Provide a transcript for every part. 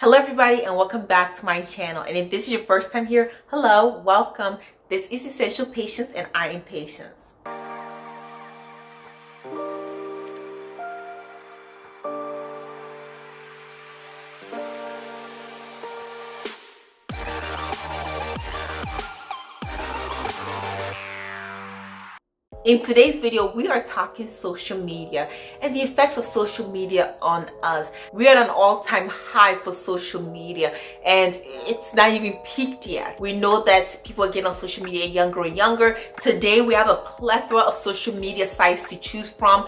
Hello everybody and welcome back to my channel. And if this is your first time here, hello, welcome. This is Essential Patience and I am Patience. In today's video, we are talking social media and the effects of social media on us. We are at an all-time high for social media and it's not even peaked yet. We know that people are getting on social media younger and younger. Today, we have a plethora of social media sites to choose from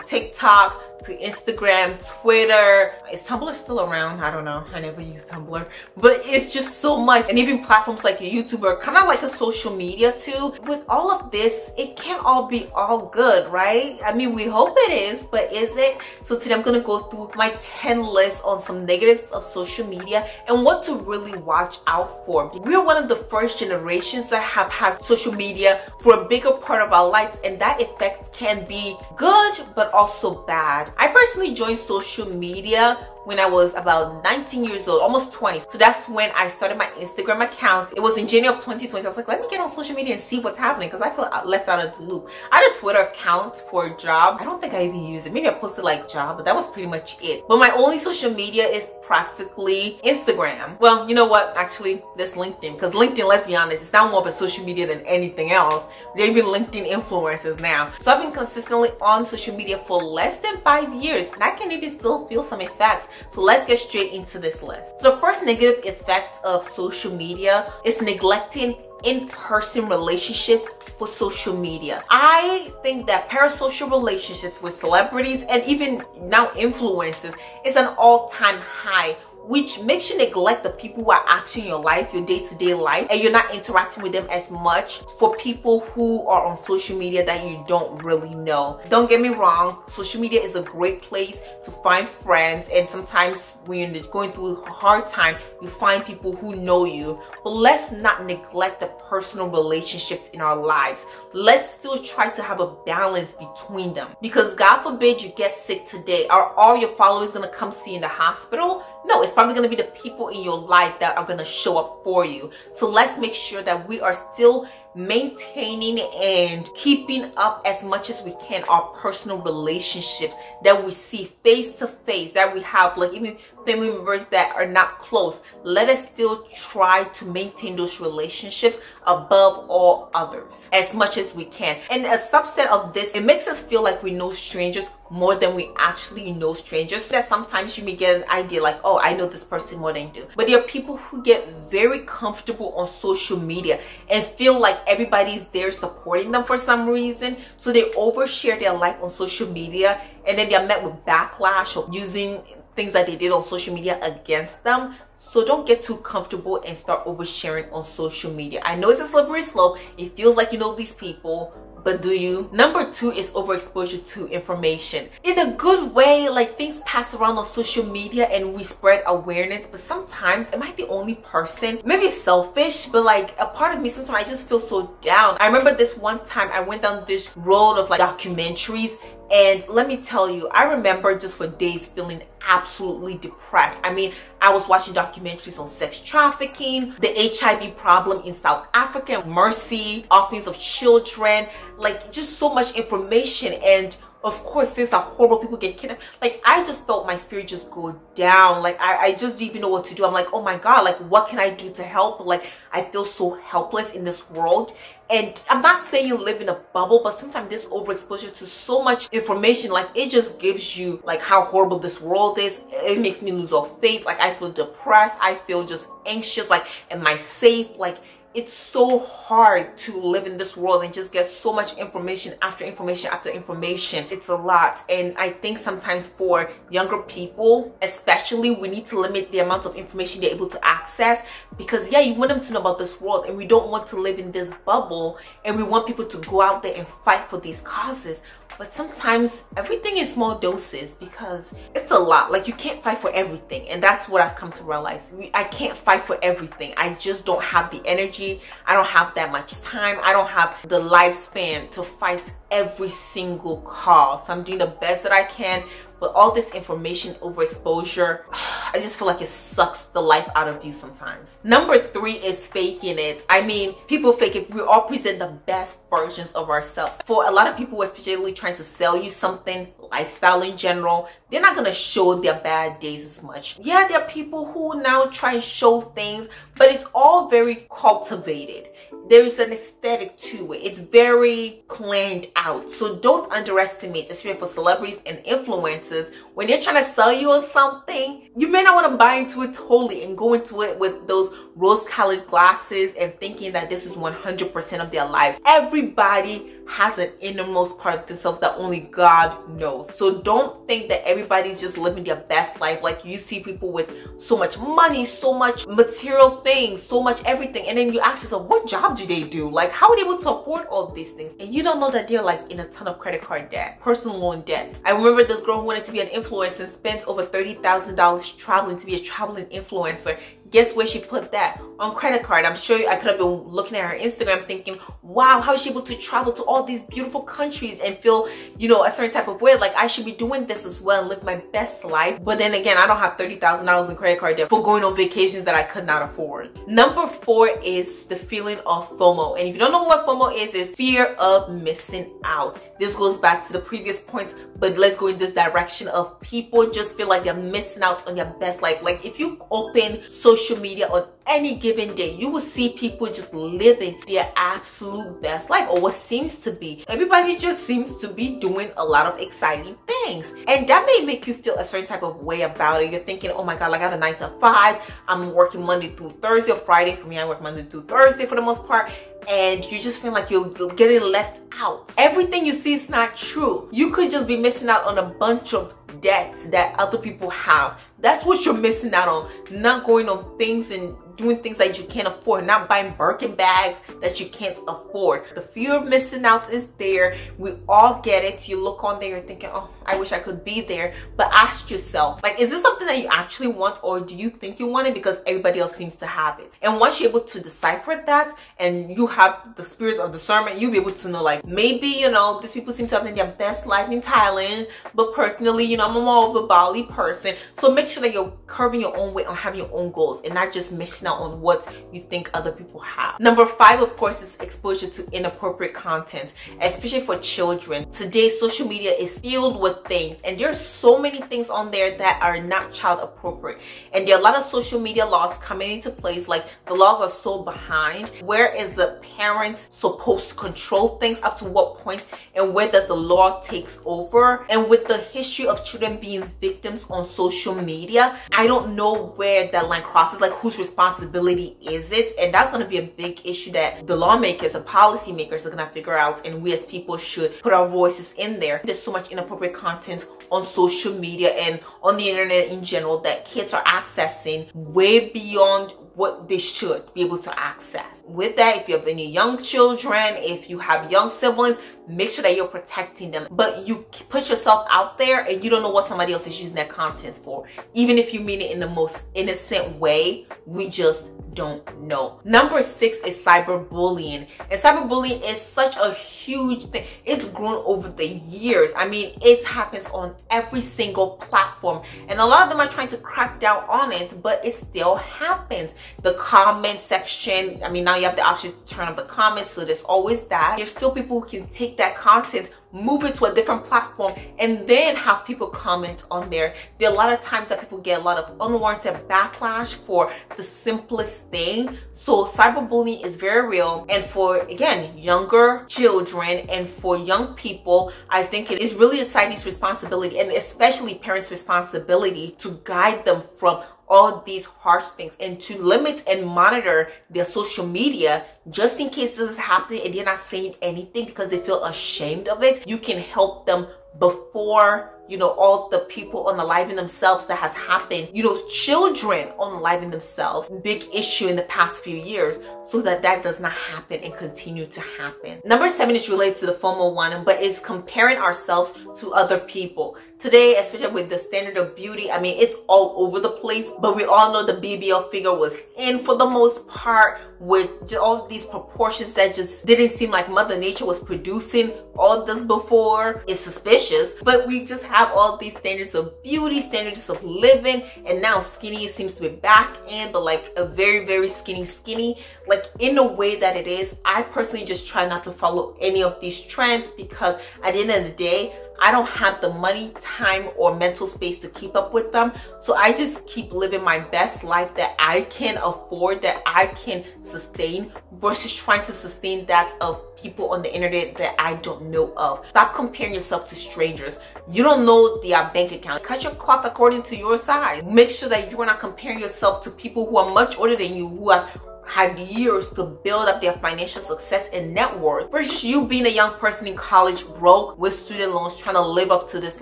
TikTok to Instagram, Twitter. Is Tumblr still around? I don't know. I never used Tumblr. But it's just so much. And even platforms like YouTube are kind of like a social media too. With all of this, it can't all be all good, right? I mean, we hope it is, but is it? So today I'm going to go through my 10 list on some negatives of social media and what to really watch out for. We're one of the first generations that have had social media for a bigger part of our lives, and that effect can be good, but also bad. I personally joined social media when I was about 19 years old, almost 20. So that's when I started my Instagram account. It was in January of 2020. I was like, let me get on social media and see what's happening because I feel left out of the loop. I had a Twitter account for a job. I don't think I even used it. Maybe I posted like job, but that was pretty much it. But my only social media is practically Instagram. Well, you know what? Actually, there's LinkedIn, because LinkedIn, let's be honest, it's now more of a social media than anything else. They're even LinkedIn influencers now. So I've been consistently on social media for less than 5 years, and I can even still feel some effects. So let's get straight into this list. So the first negative effect of social media is neglecting in-person relationships for social media. I think that parasocial relationships with celebrities and even now influencers is an all-time high, which makes you neglect the people who are actually in your life, your day-to-day life, and you're not interacting with them as much for people who are on social media that you don't really know. Don't get me wrong, social media is a great place to find friends, and sometimes when you're going through a hard time, you find people who know you. But let's not neglect the personal relationships in our lives. Let's still try to have a balance between them, because God forbid you get sick today. Are all your followers gonna come see you in the hospital? No, it's probably going to be the people in your life that are going to show up for you. So let's make sure that we are still maintaining and keeping up as much as we can our personal relationships that we see face to face, that we have, like even family members that are not close. Let us still try to maintain those relationships above all others as much as we can. And a subset of this, it makes us feel like we know strangers more than we actually know strangers. That sometimes you may get an idea like, oh, I know this person more than you do. But there are people who get very comfortable on social media and feel like everybody's there supporting them for some reason. So they overshare their life on social media, and then they're met with backlash of using things that they did on social media against them. So don't get too comfortable and start oversharing on social media. I know it's a slippery slope. It feels like you know these people, but do you? Number 2 is overexposure to information. In a good way, like things pass around on social media and we spread awareness, but sometimes am I the only person? Maybe it's selfish, but like a part of me sometimes I just feel so down. I remember this one time I went down this road of like documentaries, and let me tell you, I remember just for days feeling absolutely depressed. I mean, I was watching documentaries on sex trafficking, the HIV problem in South Africa, mercy, orphans of children, like just so much information. And of course, things are horrible. People get kidnapped. Like, I just felt my spirit just go down. Like, I just didn't even know what to do. I'm like, oh my God, like, what can I do to help? Like, I feel so helpless in this world. And I'm not saying you live in a bubble, but sometimes this overexposure to so much information, like, it just gives you, like, how horrible this world is. It makes me lose all faith. Like, I feel depressed. I feel just anxious. Like, am I safe? Like, it's so hard to live in this world and just get so much information after information after information. It's a lot. And I think sometimes for younger people, especially, we need to limit the amount of information they're able to access, because yeah, you want them to know about this world, and we don't want to live in this bubble, and we want people to go out there and fight for these causes. But sometimes everything in small doses, because it's a lot. Like, you can't fight for everything, and that's what I've come to realize. I can't fight for everything. I just don't have the energy. I don't have that much time. I don't have the lifespan to fight every single cause. So I'm doing the best that I can, but all this information overexposure, I just feel like it sucks the life out of you sometimes. Number 3 is faking it. I mean, people fake it. We all present the best versions of ourselves. For a lot of people, especially trying to sell you something, lifestyle in general, they're not gonna show their bad days as much. Yeah, there are people who now try and show things, but it's all very cultivated. There's an aesthetic to it. It's very planned out. So don't underestimate, especially for celebrities and influencers, when they're trying to sell you on something, you may not want to buy into it totally and go into it with those rose-colored glasses and thinking that this is 100% of their lives. Everybody has an innermost part of themselves that only God knows. So don't think that everybody's just living their best life. Like, you see people with so much money, so much material things, so much everything, and then you ask yourself, what job do they do? Like, how are they able to afford all these things? And you don't know that they're like in a ton of credit card debt, personal loan debt. I remember this girl who wanted to be an influencer and spent over $30,000 traveling to be a traveling influencer. Guess where she put that? On credit card. I'm sure I could have been looking at her Instagram thinking, wow, how is she able to travel to all these beautiful countries and feel, you know, a certain type of way? Like, I should be doing this as well and live my best life. But then again, I don't have $30,000 in credit card debt for going on vacations that I could not afford. Number 4 is the feeling of FOMO. And if you don't know what FOMO is fear of missing out. This goes back to the previous point, but let's go in this direction of people just feel like they're missing out on their best life. Like, if you open social media on any given day, you will see people just living their absolute best life, or what seems to be. Everybody just seems to be doing a lot of exciting things, and that may make you feel a certain type of way about it. You're thinking, oh my god, like I have a 9 to 5, I'm working Monday through Thursday or Friday. For me, I work Monday through Thursday for the most part, and you just feel like you're getting left out. Everything you see is not true. You could just be missing out on a bunch of debts that other people have. That's what you're missing out on. Not going on things and doing things that you can't afford, not buying Birkin bags that you can't afford. The fear of missing out is there. We all get it. You look on there, you're thinking, oh, I wish I could be there. But ask yourself, like, is this something that you actually want, or do you think you want it because everybody else seems to have it? And once you're able to decipher that and you have the spirits of discernment, you'll be able to know, like, maybe, you know, these people seem to have their best life in Thailand, but personally, you know, I'm a more of a Bali person. So make sure that you're curving your own way on having your own goals and not just missing out on what you think other people have. Number 5, of course, is exposure to inappropriate content, especially for children. Today, social media is filled with things, and there's so many things on there that are not child appropriate. And there are a lot of social media laws coming into place. Like, the laws are so behind. Where is the parent supposed to control things, up to what point, and where does the law takes over? And with the history of children being victims on social media, I don't know where that line crosses. Like, whose responsibility is it? And that's going to be a big issue that the lawmakers and policymakers are going to figure out, and we as people should put our voices in there. There's so much inappropriate content on social media and on the internet in general that kids are accessing way beyond what they should be able to access. With that, if you have any young children, if you have young siblings, make sure that you're protecting them. But you put yourself out there and you don't know what somebody else is using that content for. Even if you mean it in the most innocent way, we just don't know. Number 6 is cyberbullying. And cyberbullying is such a huge thing. It's grown over the years. I mean, it happens on every single platform. And a lot of them are trying to crack down on it, but it still happens. The comment section, I mean, now you have the option to turn on the comments, so there's always that. There's still people who can take that content, move it to a different platform, and then have people comment on there. There are a lot of times that people get a lot of unwarranted backlash for the simplest thing. So cyberbullying is very real, and for, again, younger children and for young people, I think it is really society's responsibility, and especially parents' responsibility, to guide them from all these harsh things and to limit and monitor their social media, just in case this is happening and they're not saying anything because they feel ashamed of it. You can help them before, you know, all the people unaliving themselves that has happened. You know, children unaliving themselves, big issue in the past few years, so that does not happen and continue to happen. Number 7 is related to the FOMO one, but it's comparing ourselves to other people. Today, especially with the standard of beauty, I mean, it's all over the place, but we all know the BBL figure was in for the most part, with all these proportions that just didn't seem like Mother Nature was producing all this before. It's suspicious delicious, but we just have all these standards of beauty, standards of living, and now skinny seems to be back in, but like a very, very skinny, like in a way that it is. I personally just try not to follow any of these trends because at the end of the day, I don't have the money, time, or mental space to keep up with them. So I just keep living my best life that I can afford, that I can sustain, versus trying to sustain that of people on the internet that I don't know of. Stop comparing yourself to strangers. You don't know their bank account. Cut your cloth according to your size. Make sure that you are not comparing yourself to people who are much older than you, who have had years to build up their financial success and net worth, versus you being a young person in college broke with student loans trying to live up to this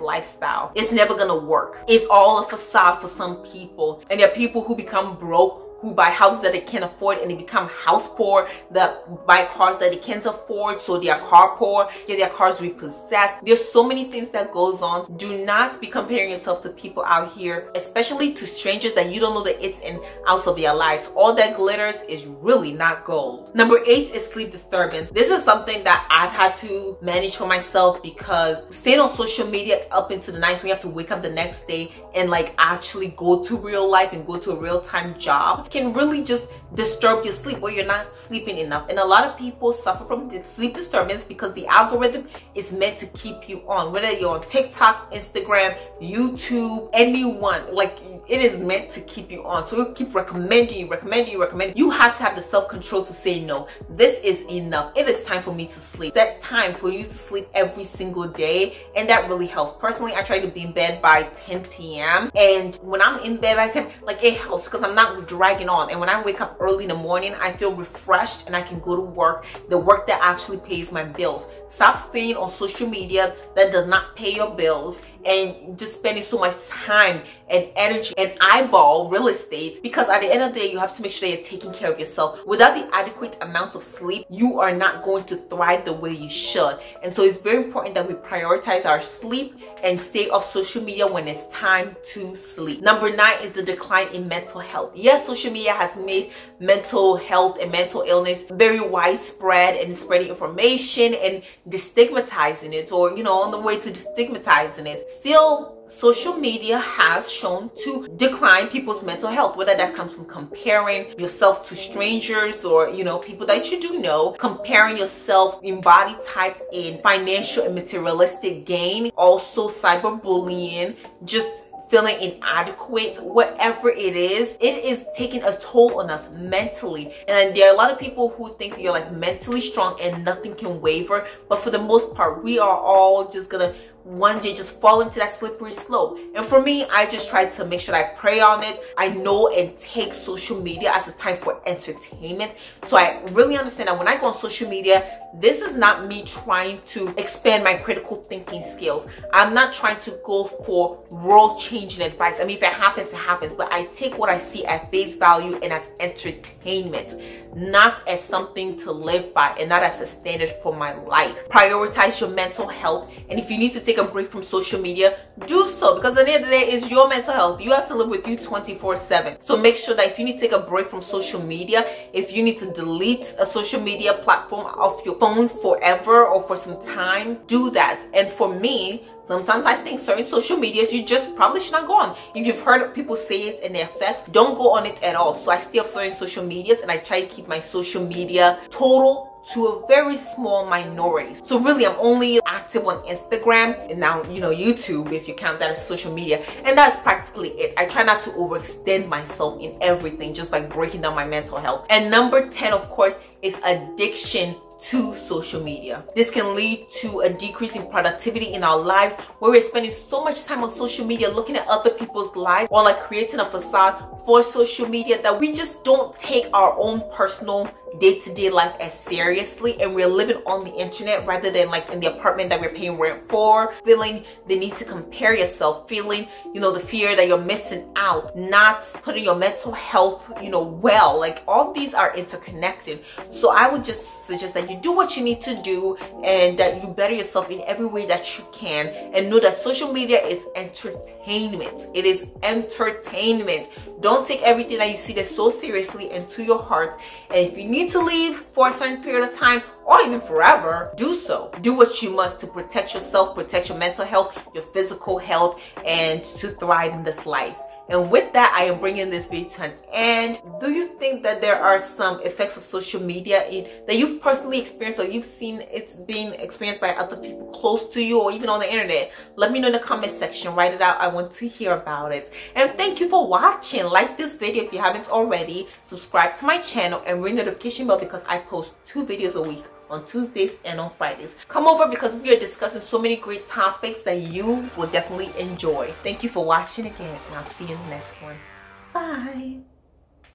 lifestyle. It's never gonna work. It's all a facade for some people, and there are people who become broke, who buy houses that they can't afford, and they become house poor, that buy cars that they can't afford, so they are car poor, get their cars repossessed. There's so many things that goes on. Do not be comparing yourself to people out here, especially to strangers that you don't know the ins and outs of their lives. All that glitters is really not gold. Number 8 is sleep disturbance. This is something that I've had to manage for myself, because staying on social media up into the nights when you have to wake up the next day and like actually go to real life and go to a real-time job can really just disturb your sleep, where you're not sleeping enough. And a lot of people suffer from sleep disturbance because the algorithm is meant to keep you on, whether you're on TikTok, Instagram, YouTube, anyone, like it is meant to keep you on. So it keep recommending you. You have to have the self-control to say no, this is enough, it is time for me to sleep. Set time for you to sleep every single day, and that really helps. Personally, I try to be in bed by 10 p.m. and when I'm in bed by 10, like it helps because I'm not dragging on, and when I wake up early in the morning, I feel refreshed and I can go to work, the work that actually pays my bills. Stop staying on social media that does not pay your bills and just spending so much time and energy and eyeball real estate, because at the end of the day, you have to make sure that you're taking care of yourself. Without the adequate amount of sleep, you are not going to thrive the way you should. And so it's very important that we prioritize our sleep and stay off social media when it's time to sleep. Number 9 is the decline in mental health. Yes, social media has made mental health and mental illness very widespread, and spreading information and destigmatizing it, or on the way to destigmatizing it. Still, social media has shown to decline people's mental health, whether that comes from comparing yourself to strangers or people that you do know, comparing yourself in body type, in financial and materialistic gain, also cyberbullying, just feeling inadequate. Whatever it is taking a toll on us mentally. And there are a lot of people who think that you're like mentally strong and nothing can waver, but for the most part, we are all just gonna one day just fall into that slippery slope. And for me, I just try to make sure that I pray on it. I know and take social media as a time for entertainment. So I really understand that when I go on social media, this is not me trying to expand my critical thinking skills. I'm not trying to go for world-changing advice. I mean, if it happens, it happens. But I take what I see at face value and as entertainment, not as something to live by and not as a standard for my life. Prioritize your mental health. And if you need to take a break from social media, do so, because at the end of the day, it's your mental health. You have to live with you 24/7. So make sure that if you need to take a break from social media, if you need to delete a social media platform off your phone forever or for some time, do that. And for me, sometimes I think certain social medias you just probably should not go on. If you've heard people say it and the effect, don't go on it at all. So I stay off certain social medias, and I try to keep my social media total to a very small minority. So really, I'm only active on Instagram and now YouTube, if you count that as social media, and that's practically it. I try not to overextend myself in everything, just like breaking down my mental health. And number 10, of course, is addiction to social media. This can lead to a decrease in productivity in our lives, where we're spending so much time on social media looking at other people's lives, or like creating a facade for social media, that we just don't take our own personal day-to-day life as seriously, and we're living on the internet rather than like in the apartment that we're paying rent for, feeling the need to compare yourself, feeling the fear that you're missing out, not putting your mental health well. Like, all these are interconnected. So I would just suggest that you do what you need to do, and that you better yourself in every way that you can, and know that social media is entertainment. It is entertainment. Don't take everything that you see that's so seriously into your heart. And if you need need to leave for a certain period of time or even forever, do so. Do what you must to protect yourself, protect your mental health, your physical health, and to thrive in this life. And with that, I am bringing this video to an end. Do you think that there are some effects of social media that you've personally experienced, or you've seen it's being experienced by other people close to you, or even on the internet? Let me know in the comment section. Write it out. I want to hear about it. And thank you for watching. Like this video if you haven't already. Subscribe to my channel and ring the notification bell because I post 2 videos a week, on Tuesdays and on Fridays. Come over because we are discussing so many great topics that you will definitely enjoy. Thank you for watching again, and I'll see you in the next one. Bye.